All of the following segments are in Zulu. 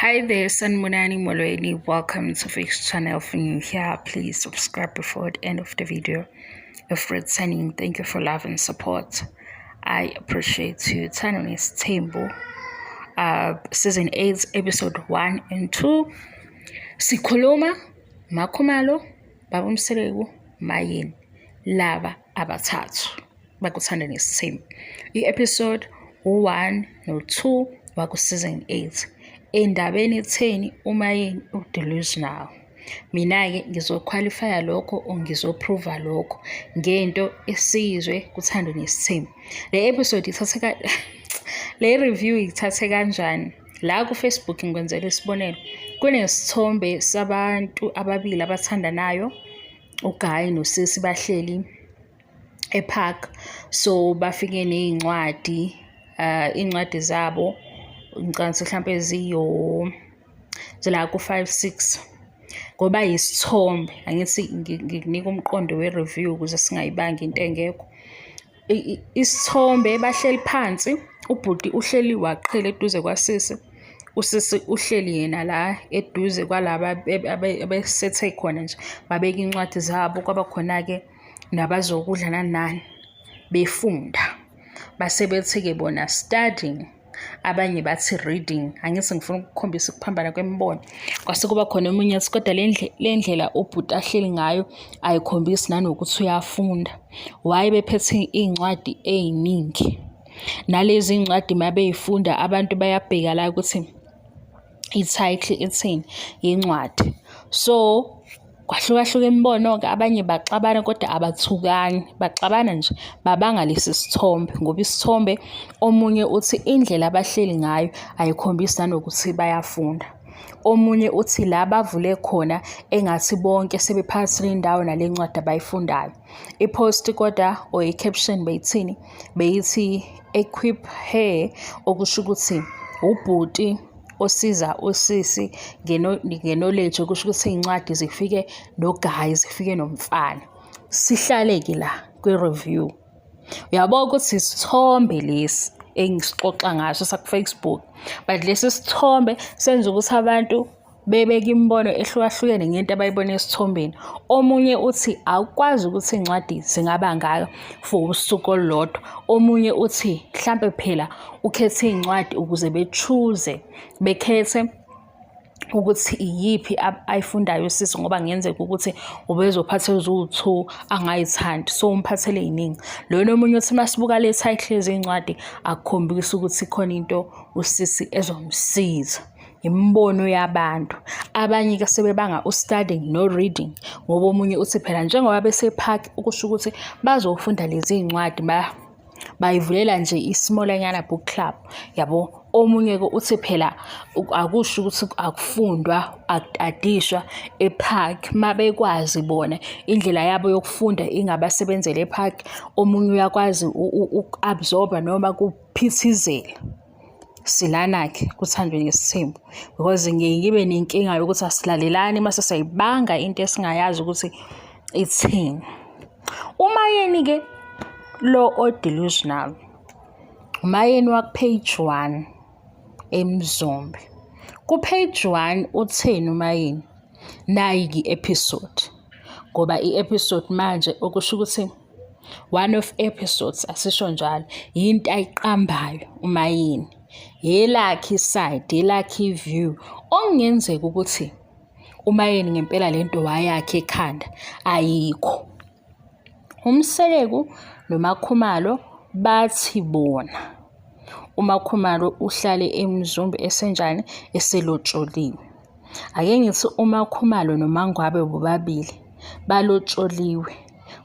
Hi there, Sanmunani Molweni. Welcome to Fix channel. If you're new here, please subscribe before the end of the video. If returning, thank you for love and support. I appreciate you. Turning is Tembo. Season 8, episode 1 and 2. Sikhuluma, Makhumalo, Babumseleku, Mayeni, Laba abathathu. Bakuthandani isithembu. I-episode 1 no-2 waku-season 8. Endabeni etheni uMayeni udelusional. Mina-ke ngizoqualifya lokho or ngizoprova lokho ngento esiyizwe kuthandwa nesithembu. Le episode le review ithathe kanjani? La ku-Facebook ngikwenzela isibonelo. Kunesithombe sabantu ababili abathandanayo, uGuy noSisi bahleli epark. So bafike ney'ncwadi, iy'ncwadi zabo ngicabanga mhlampe zila ku-5-6 ngoba yisithombe. Angithi ngikunika umqondo we-review ukuze singayibanga into engekho. Isithombe bahleli phansi, ubhuti uhleli waqhela eduze kwasisi, usisi uhleli yena la eduze kwalaba abesethe khona nje babeka incwadi zabo. Kwaba khona-ke nabazokudla nani befunda, base bethi-ke bona studying, abanye bathi reading. Angithi ngifuna ukukhombisa ukuphambana kwemibono. Kwase kuba khona omunye athi kodwa le ndlela ubhuti ahleli ngayo ayikhombisi nanokuthi uyafunda. Wayebephethe iy'ncwadi ey'ningi, nalezi iy'ncwadi uma bey'funda abantu bayabheka la ukuthi i-title ethini yencwadi. So kwahlukahluka imibono-ke, abanye baxabana kodwa abathukani, baxabana nje babanga lesi sithombe ngoba isithombe omunye uthi indlela abahleli ngayo ayikhombisi nanokuthi bayafunda. Omunye uthi la bavule khona engathi bonke sebephakathi nendawo nale ncwadi abayifundayo. I-post kodwa or i-caption beyithini? Beyithi equip her, okusho ukuthi ubhuti osiza usisi ngeknowledge, okusho ukuthi iy'ncwadi zifike noGuy, zifike nomfana. Sihlale-ke la kwi-review. Uyabona ukuthi isithombe lesi engisixoxa ngaso saku-Facebook, but lesi sithombe senza ukuthi abantu bebeka imibono ehlukahlukene ngento abayibona esithombeni. Omunye uthi awukwazi ukuthi iy'ncwadi zingaba ngaka for usuku olulodwa. Omunye uthi mhlampe phela ukhethe iy'ncwadi ukuze bekhethe ukuthi iyiphi ayifundayo usisi, ngoba ngenzeka ukuthi ubezophathela uzu-2 angayithandi, so umphathele ey'ningi. Lona omunye uthi masibuka le title yezey'ncwadi akukhombisi ukuthi khona into usisi ezomsiza. Imibono yabantu. Abanye-ke sebebanga u-studying no-reading ngoba omunye uthi phela njengoba besepark ukusho ukuthi bazofunda lezi y'ncwadi bayivulela nje i-smallanyana book club, yabo. Omunye-ke uthi phela akusho ukuthi akufundwa, akutadishwa epark uma bekwazi bona indlela yabo yokufunda ingabasebenzela epark. Omunye uyakwazi uku-absorb-a noma kuphithizela. Silana-ke kuthandwe nesithembu, because ngibe nenkinga yokuthi asilalelani mase sayibanga into esingayazi ukuthi ithini. uMayeni-ke lo odelusional, uMayeni waku-page 1 eMzumbe. Ku-page 1 utheni uMayeni? Nayi episode, ngoba i-episode manje okusho ukuthi one of episodes, asisho njalo, yinto ayiqambayo uMayeni, yelakhe side, yelakhe view. Okungenzeka ukuthi uMayeni ngempela lento wayakhe ekhanda ayikho. uMseleku noMakhumalo bathi bona uMakhumalo uhlale eMzumbe esenjani, eselotsholiwe. Ake ngithi uMakhumalo noMangwabe bobabili balotsholiwe,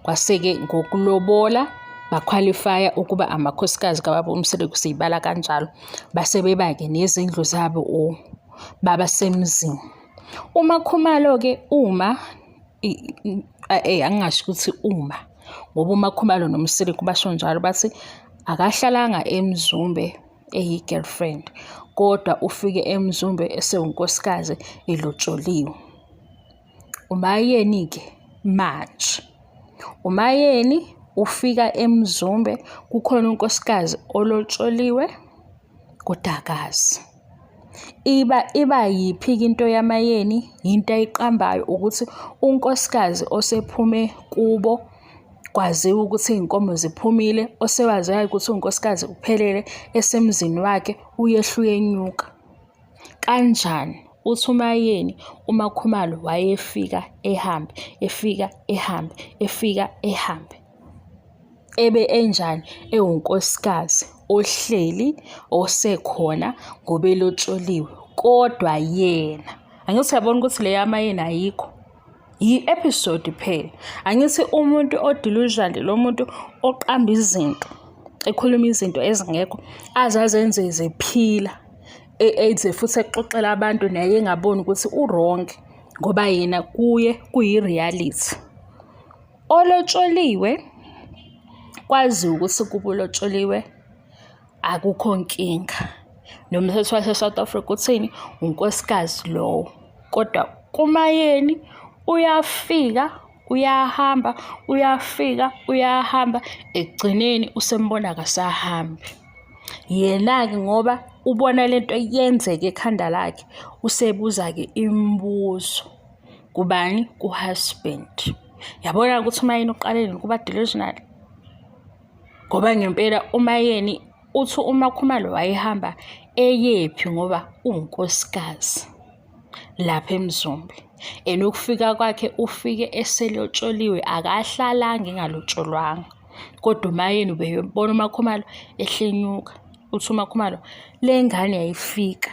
kwaseke ngokulobola baqualifya ukuba amakhosikazi kababa uMseleku, siyibala kanjalo. Base beba-ke nezindlu zabo baba semzini. uMakhumalo-ke angingasho ukuthi ngoba uMakhumalo noMseleku basho njalo, bathi akahlalanga eMzumbe eyi-girlfriend, kodwa ufike eMzumbe esewunkosikazi elotsholiwe. uMayeni-ke manje, uMayeni ufika eMzumbe kukhona unkosikazi olotsholiwe kodwa akazi. Iba yiphi into yamayeni? Into ayiqambayo ukuthi unkosikazi osephume kubo, kwaziwa ukuthi iy'nkomo ziphumile, osewaziwayo ukuthi unkosikazi uphelele esemzini wakhe, uyehla uyenyuka. Kanjani? Uthi umayeni uMakhumalo wayefika ehambe, efika ehambe, efika ehambe. Ebe enjani? Ewunkosikazi ohleli osekhona ngoba elotsholiwe, kodwa yena, angithi uyabona ukuthi le yamayeni ayikho, yi-episode phela. Angithi umuntu o-delusional, lo muntu oqamba izinto, ekhuluma izinto ezingekho, azenze zephila, enze futhi exoxela abantu naye engaboni ukuthi u-wrong ngoba yena kuye kuyi-reality. Olotsholiwe kwaziwa ukuthi kuba ulotsholiwe akukho nkinga, nomthetho wase-South Africa uthini? Unkosikazi lowo. Kodwa kumayeni uyafika, uyahamba, uyafika, uyahamba, ekugcineni usembona akasahambi. Yena-ke ngoba ubona lento yenzeka ekhanda lakhe, usebuza-ke imibuzo. Kubani? Ku-husband. Yabona ukuthi umayeni uqaleni kuba delusional. Ngoba ngempela umayeni uthi uMakhumalo wayehamba eyephi ngoba unkosikazi lapha eMzumbe. Ukufika kwakhe ufike eselotsholiwe, akahlalanga engalotsholwanga. Kodwa umayeni ubebona uMakhumalo ehlenyuka. Uthi uMakhumalo le ngane yayifika.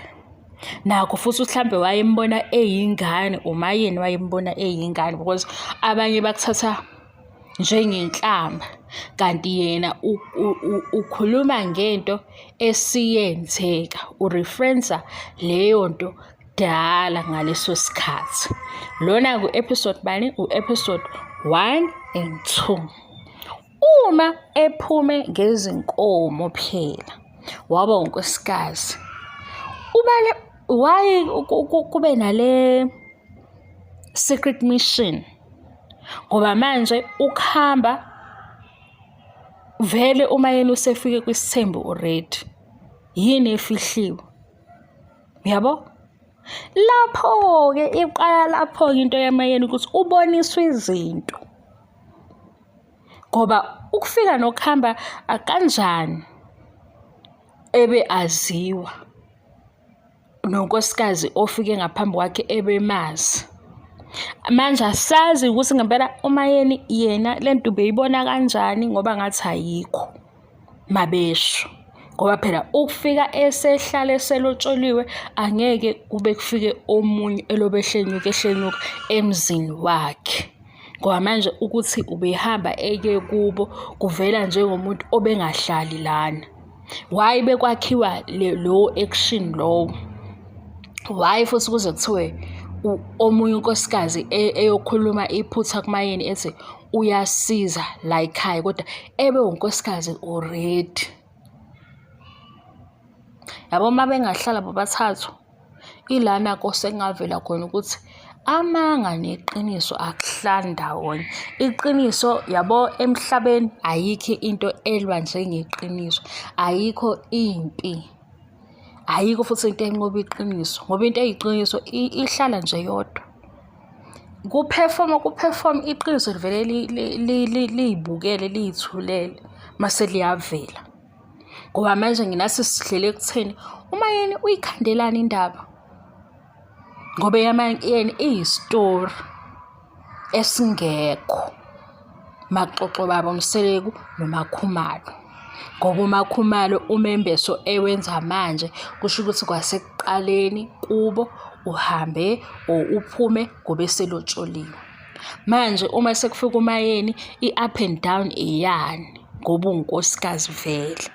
Nakho futhi mhlambe wayembona eyingane, umayeni wayembona eyingane because abanye bakuthatha njengenhlamba, kanti yena ukhuluma ngento esiyenzeka, ureferensa leyo nto dala ngaleso sikhathi. Lona ku-episode bani? U-episode 1 and 2. Uma ephume ngezinkomo phela waba unkosikazi, why kube nale secret mission? Ngoba manje ukuhamba vele umayeni usefike kwisithembu already. Yini efihliwe? Yabo? Lapho-ke iqala lapho-ke into yamayeni ukuthi uboniswe izinto. Ngoba ukufika nokuhamba akanjani ebe aziwa nonkosikazi ofike ngaphambi kwakhe ebemazi. Manje asazi ukuthi ngempela umayeni yena lento beyibona kanjani ngoba ngathi ayikho mabesho. Ngoba phela ukufika esehlala eselotsholiwe angeke kube kufike omunye elobehlenyuka emzini wakhe. Ngoba manje ukuthi ubehamba eke kubo kuvela njengomuntu obengahlali lana. Why bekwakhiwa lo action lowo? Why futhi kuze kuthiwe omunye unkosikazi eyokhuluma iphutha kumayeni ethi uyasiza la ekhaya, kodwa ebe unkosikazi already. Yabo uma bengahlala bobathathu, ilana kosengavela khona ukuthi amanga neqiniso akuhlali ndawonye. Iqiniso yabo emhlabeni ayikho into elwa njengeqiniso, ayikho impi, ayikho futhi into enqoba iqiniso, ngoba into eyiqiniso ihlala nje yodwa. Kuperform iqiniso livele liyibukele liyithulele mase liyavela. Ngoba manje nginathi sihlele ekutheni umayeni uyikhandelana indaba, ngoba yamayeni iyistory esingekho maxoxo baba uMseleku noMakhumalo. Ngoba uMakhumalo umembeso ewenza manje kusho ukuthi kwasekuqaleni kubo uhambe or uphume ngoba eselotsholiwe. Manje uma sekufika umayeni i-up and down eyani ngoba unkosikazi vele.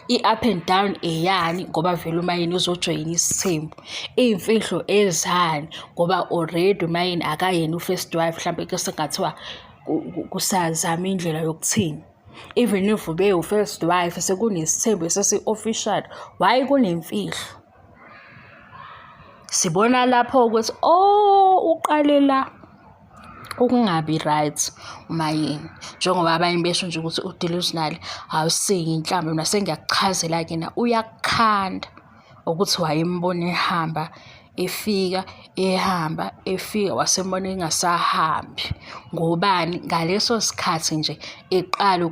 I-up and down eyani ngoba vele umayeni uzojoyina isithembu. Iy'mfihlo ezani ngoba already umayeni akayena u-first wife, mhlawumbe ke sengathiwa kusazama indlela yokuthini. Even if ube u-first wife sekunesithembu esesi-official, why kunemfihlo? Sibona lapho ukuthi uqale la ukungabi right umayeni, njengoba abanye besho nje ukuthi udelusional, awusiyi inhlamba. Mina sengiyakuchazela-ke na uyakukhanda ukuthi wayembona ehamba wasembona engasahambi. Ngobani? Ngaleso sikhathi nje eqala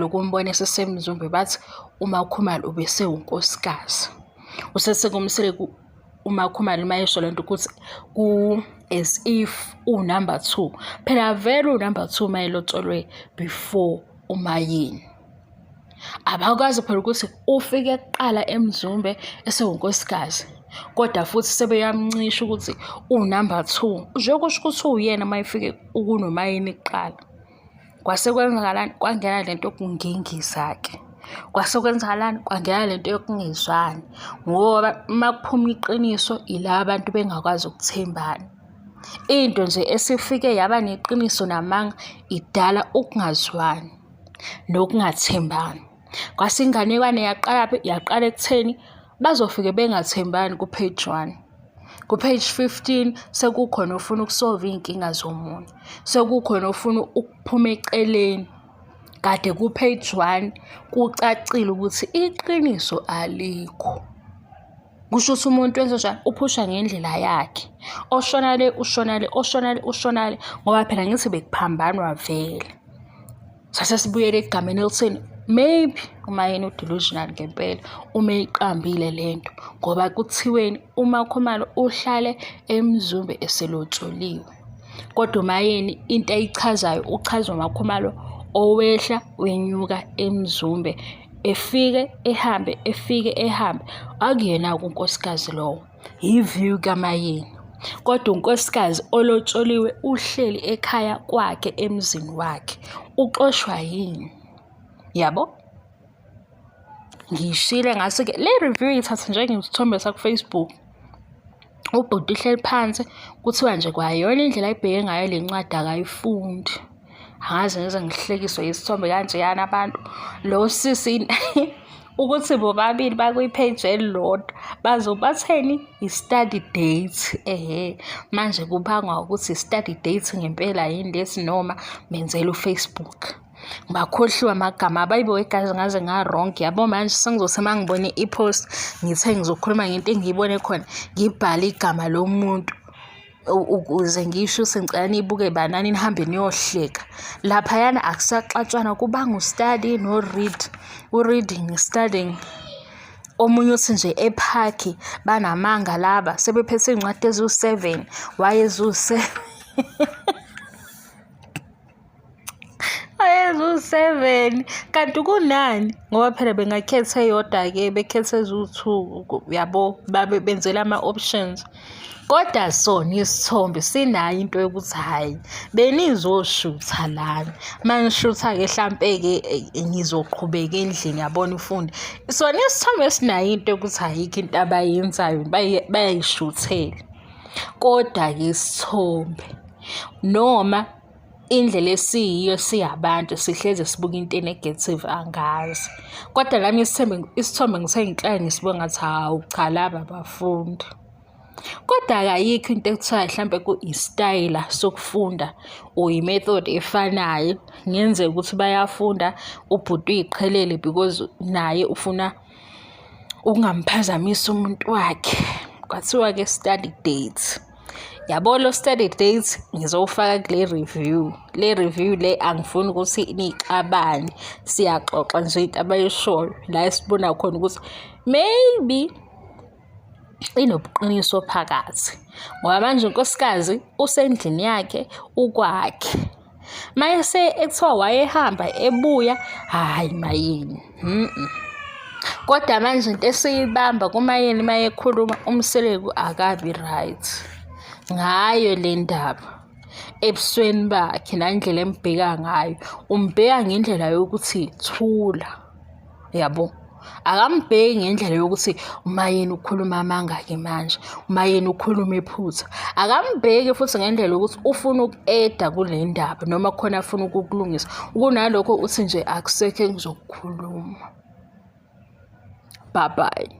ukumbona esesemzumbe, bathi uMakhumalo ubesewunkosikazi. Usesekumsele uMakhumalo mayesho lento ukuthi as if number 2. Phela vele number 2 mayelotsholwe before uMayeni. Abakwazi phela ukuthi ufike kuqala emzumbe esewunkosikazi, kodwa futhi sebeyamncisha ukuthi number 2. Njengokusho ukuthi uyena mayefike ukunoMayeni kuqala. Kwase kwenzakalani? Kwangena lento yokungingisa-ke. Kwase kwenzakalani? Kwangena lento yokungezwani. Ngoba makuphuma iqiniso ila abantu bengakwazi ukuthembana. Into nje esifike yaba neqiniso namanga idala ukungazwani nokungathembani. Kwase inganekwane yaqala ekutheni bazofike bengathembani ku-page 1. Ku-page 15 sekukhona ofuna ukusolve iy'nkinga zomunye, sekukhona ofuna ukuphuma eceleni. Kade ku-page 1 kucacile ukuthi iqiniso alikho. Kusho ukuthi umuntu wenze njani? Uphusha ngendlela yakhe. Oshona le, ushona le, ngoba phela ngithi bekuphambanwa vele. Sase sibuyele egameni elitheni, maybe uMayeni udelusional ngempela uma eyiqambile lento, ngoba kuthiweni uMakhumalo uhlale emzumbe eselotsholiwe. Kodwa uMayeni into ayichazayo uchazwa uMakhumalo owehla wenyuka emzumbe, efike ehambe. Akuyena unkosikazi lowo, i-view kaMayeni. Kodwa unkosikazi olotsholiwe uhleli ekhaya kwakhe emzini wakhe. Uxoshwa yini? Yabo? Ngishile ngase-ke le review ithatha njengesithombe saku-Facebook. Ubhuti uhleli phansi kuthiwa nje kwayona indlela ayibheke ngayo le ncwadi akayifundi. Angaze ngize ngihlekiswe isithombe kanjeyana abantu. Lo sisi ukuthi bobabili bakwi-page elilodwa bazobatheni i-study date. Manje kubangwa ukuthi i-study date ngempela yini lesi noma benzela uFacebook. Ngibakhohliwe amagama abayibo egazi ngaze nga-wrong. Yabo manje sengizose mangibone i-post ngithe ngizokhuluma ngento engiyibone khona ngibhale igama lomuntu ukuze ngisho sengicela niyibuke banani nihambe niyohleka. Laphayana akusaxatshwana kubanga u-study no-read. U-reading, studying. Omunye uthi nje ephakhi banamanga laba sebephethe iy'ncwadi eziwu-7 wayezu-7 wayezu-7 kanti kunani? Ngoba phela bengakhetha eyodwa-ke bekhethe eziwu-2 yabo benzela ama-options. Kodwa sona isithombe sinayo into yokuthi hhayi benizoshutha lana. Manishutha-ke hlampe-ke ngizoqhubeka endlini yabona ufunde. Sona isithombe sinayo into yokuthi ayikho into abayenzayo bayayishuthela. Kodwa-ke isithombe noma indlela esiyiyo siyabantu sihleze sibuka into enegative angazi. Kodwa lami isithombe ngithe ngihlale ngisibuka ngathi hawu cha laba bafundi. Kodwa ayikho into ekuthiwa hlampe ku-isitayela sokufunda or i-method efanayo. Ngenzeka ukuthi bayafunda ubhuti uyiqhelele because naye ufuna ukungamphazamisi umuntu wakhe. Kwathiwa-ke study date. Yabo lo study date ngizowufaka kule review. Le review le angifuni ukuthi niyixabane. Siyaxoxa nje into abayishoyo la esibona khona ukuthi maybe inobuqiniso phakathi. Ngoba manje unkosikazi usendlini yakhe ukwakhe. Mayese ekuthiwa wayehamba ebuya, hayi Mayeni. Kodwa manje into esiyibamba kuMayeni mayekhuluma umseleku akabi right ngayo le ndaba. Ebusweni bakhe nandlela embheka ngayo, umbheka ngendlela yokuthi thula. Yabo? Akambheki ngendlela yokuthi uMayeni ukhuluma amanga-ke manje, uMayeni ukhuluma ephutha. Akambheki futhi ngendlela yokuthi ufuna uku-eda kule ndaba noma khona afuna ukukulungisa. Kunalokho uthi nje akusekho engizokukhuluma. Bye bye.